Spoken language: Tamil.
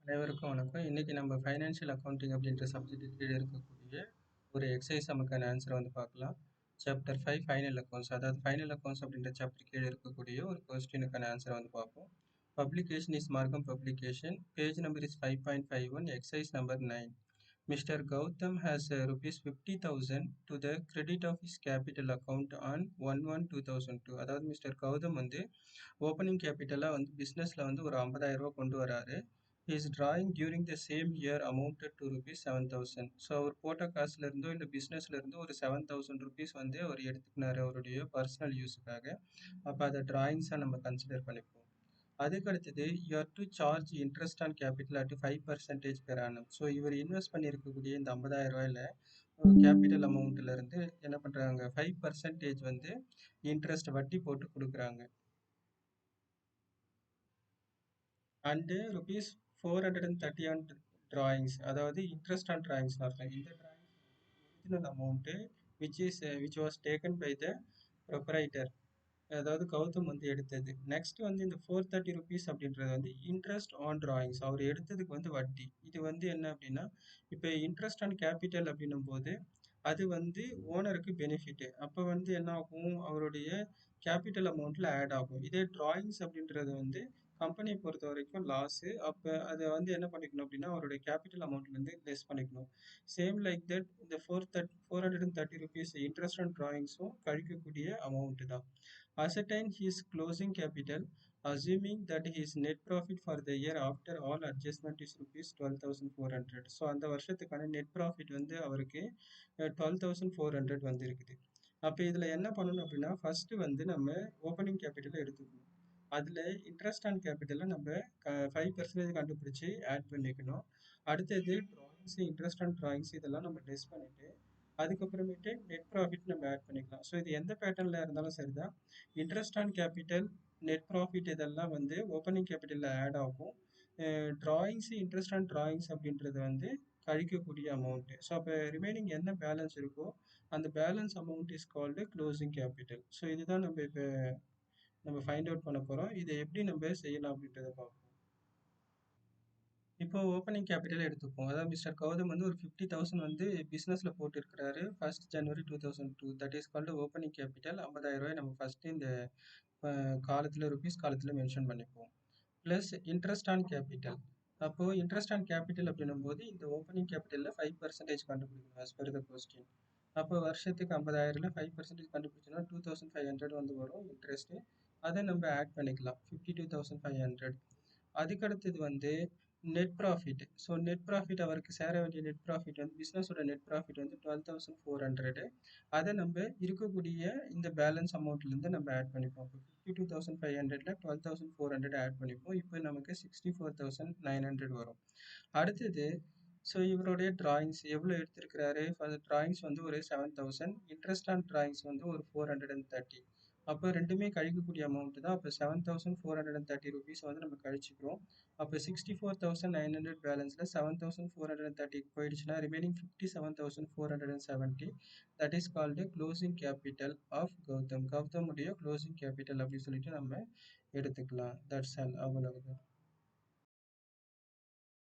அனைவருக்கும் வணக்கம். இன்னைக்கு நம்ம ஃபைனான்ஷியல் அக்கவுண்டிங் அப்படின்ற சப்ஜெக்ட் கீழே இருக்கக்கூடிய ஒரு எக்ஸசைஸ் நமக்கான ஆன்சரை வந்து பார்க்கலாம். சாப்டர் 5 ஃபைனல் அக்கவுண்ட்ஸ், அதாவது ஃபைனல் அக்கவுண்ட்ஸ் அப்படின்ற சாப்டர் கீழே இருக்கக்கூடிய ஒரு கொஸ்டினுக்கான ஆன்சரை வந்து பார்ப்போம். பப்ளிகேஷன் இஸ் மார்க்கம் publication. Page number is 5.51, exercise number 9. Mr. Gautam has rupees 50,000 to the credit of his capital account on 1/1/2002. அதாவது மிஸ்டர் கௌதம் வந்து ஓப்பனிங் கேபிட்டலாக வந்து பிஸ்னஸில் வந்து ஒரு 50,000 ரூபா கொண்டு வராரு. His drawing during the same year amounted to rupees 7,000. So அவர் போட்ட காசுல இருந்தோ இல்லை பிஸ்னஸ்ல இருந்தோ ஒரு 7,000 ருபீஸ் வந்து அவர் எடுத்துக்கினாரு அவருடைய பர்சனல் யூஸுக்காக. அப்போ அதை டிராயிங்ஸாக நம்ம கன்சிடர் பண்ணிப்போம். அதுக்கு அடுத்தது you are to charge interest on capital at 5% per annum. So இவர் இன்வெஸ்ட் பண்ணியிருக்கக்கூடிய இந்த 50,000 ரூபாயில கேபிட்டல் அமௌண்ட்ல இருந்து என்ன பண்றாங்க, 5% வந்து இன்ட்ரெஸ்ட் வட்டி போட்டு கொடுக்குறாங்க. அண்டு ருபீஸ் 430 ஆன் டிராயிங்ஸ், அதாவது இன்ட்ரெஸ்ட் ஆன் டிராயிங்ஸ் அர்த்தம். இந்த drawings original amount which was taken by the proprietor, அதாவது கௌதம் வந்து எடுத்தது. நெக்ஸ்ட் வந்து இந்த 430 ருபீஸ் அப்படின்றது வந்து இன்ட்ரெஸ்ட் ஆன் டிராயிங்ஸ், அவர் எடுத்ததுக்கு வந்து வட்டி. இது வந்து என்ன அப்படின்னா, இப்போ இன்ட்ரெஸ்ட் ஆன் கேபிட்டல் அப்படின்னும் போது அது வந்து ஓனருக்கு பெனிஃபிட். அப்போ வந்து என்ன ஆகும், அவருடைய கேபிட்டல் அமௌண்ட்ல ஆட் ஆகும். இதே டிராயிங்ஸ் அப்படின்றது வந்து கம்பெனியை பொறுத்த வரைக்கும் லாஸு. அப்போ அதை வந்து என்ன பண்ணிக்கணும் அப்படின்னா, அவருடைய கேபிட்டல் அமௌண்ட்லேருந்து லெஸ் பண்ணிக்கணும். சேம் லைக் தட் இந்த 430 ருபீஸ் இன்ட்ரெஸ்ட் ஆன் டிராயிங்ஸும் கழிக்கக்கூடிய அமௌண்ட்டு தான். Ascertain his closing capital, assuming that his net profit for the year after all adjustment is rupees 12,400. So அந்த வருஷத்துக்கான நெட் ப்ராஃபிட் வந்து அவருக்கு 12,400 வந்து இருக்குது. அப்போ இதில் என்ன பண்ணணும் அப்படின்னா, ஃபர்ஸ்ட் வந்து நம்ம ஓப்பனிங் கேபிட்டலை எடுத்துக்கணும். அதில் இன்ட்ரெஸ்ட் ஆன் கேபிட்டலை நம்ம 5% கண்டுபிடிச்சி ஆட் பண்ணிக்கணும். அடுத்தது ட்ராயிங்ஸ், இன்ட்ரெஸ்ட் ஆன் ட்ராயிங்ஸ் இதெல்லாம் நம்ம டெஸ்ட் பண்ணிவிட்டு அதுக்கப்புறமேட்டு நெட் ப்ராஃபிட் நம்ம ஆட் பண்ணிக்கலாம். ஸோ இது எந்த பேட்டர்னில் இருந்தாலும் சரி தான். Interest on capital, net profit இதெல்லாம் வந்து ஓப்பனிங் கேபிட்டலில் ஆட் ஆகும். ட்ராயிங்ஸ், இன்ட்ரெஸ்ட் ஆன் ட்ராயிங்ஸ் அப்படின்றது வந்து கழிக்கக்கூடிய அமௌண்ட்டு. ஸோ அப்போ ரிமைனிங் என்ன பேலன்ஸ் இருக்கோ அந்த balance amount is called closing capital. So இதுதான் நம்ம ஃபைண்ட் அவுட் பண்ண போகிறோம். இதை எப்படி நம்ம செய்யலாம் அப்படின்றத பார்ப்போம். இப்போ ஓப்பனிங் கேபிட்டல் எடுத்துப்போம். அதாவது மிஸ்டர் கௌதம் வந்து ஒரு 50,000 வந்து பிஸ்னஸில் போட்டிருக்கிறாரு 1 ஜனவரி 2002. That is called opening capital. 50,000 ரூபாய் நம்ம ஃபஸ்ட்டு இந்த காலத்தில் ருபீஸ் காலத்தில் மென்ஷன் பண்ணிப்போம். Plus interest on capital. அப்போது இன்ட்ரெஸ்ட் ஆன் கேபிட்டல் அப்படின்னும் போது இந்த ஓப்பனிங் கேபிட்டலில் 5% கண்டுபிடிக்கணும் ஆஸ் பர் த கொஸ்டின். அப்போ வருஷத்துக்கு 50,000ல் 5% கண்டுபிடிச்சோன்னா 2,500 வந்து வரும் இன்ட்ரெஸ்ட்டு. அதை நம்ம ஆட் பண்ணிக்கலாம் 52,500. அதுக்கடுத்தது வந்து net profit. So net profit அவருக்கு சேர வேண்டிய நெட் ப்ராஃபிட் வந்து பிஸ்னஸோட நெட் ப்ராஃபிட் வந்து 12,400. அதை நம்ம இருக்கக்கூடிய இந்த பேலன்ஸ் அமௌண்ட்லேருந்து நம்ம ஆட் பண்ணிப்போம். இப்போ 52,500ல் 12,400 ஆட் பண்ணிப்போம். இப்போ நமக்கு 64,900 வரும். அடுத்தது ஸோ இவருடைய டிராயிங்ஸ் எவ்வளோ எடுத்திருக்கிறாரு, டிராயிங்ஸ் வந்து ஒரு 7,000, இன்ட்ரெஸ்ட் ஆன் டிராயிங்ஸ் வந்து ஒரு 430. அப்போ ரெண்டுமே கழிக்கக்கூடிய அமௌண்ட் தான். அப்போ 7,430 ருபீஸ் வந்து நம்ம கழிச்சுக்கிறோம். அப்போ 64,900 பேலன்ஸில் 7,430 போயிடுச்சுன்னா remaining 57,470. That is called closing capital of Gautam. கௌதமுடைய க்ளோசிங் கேபிட்டல் அப்படின்னு சொல்லிட்டு நம்ம எடுத்துக்கலாம். தட்ஸ் ஆல், அவ்வளவுதான்.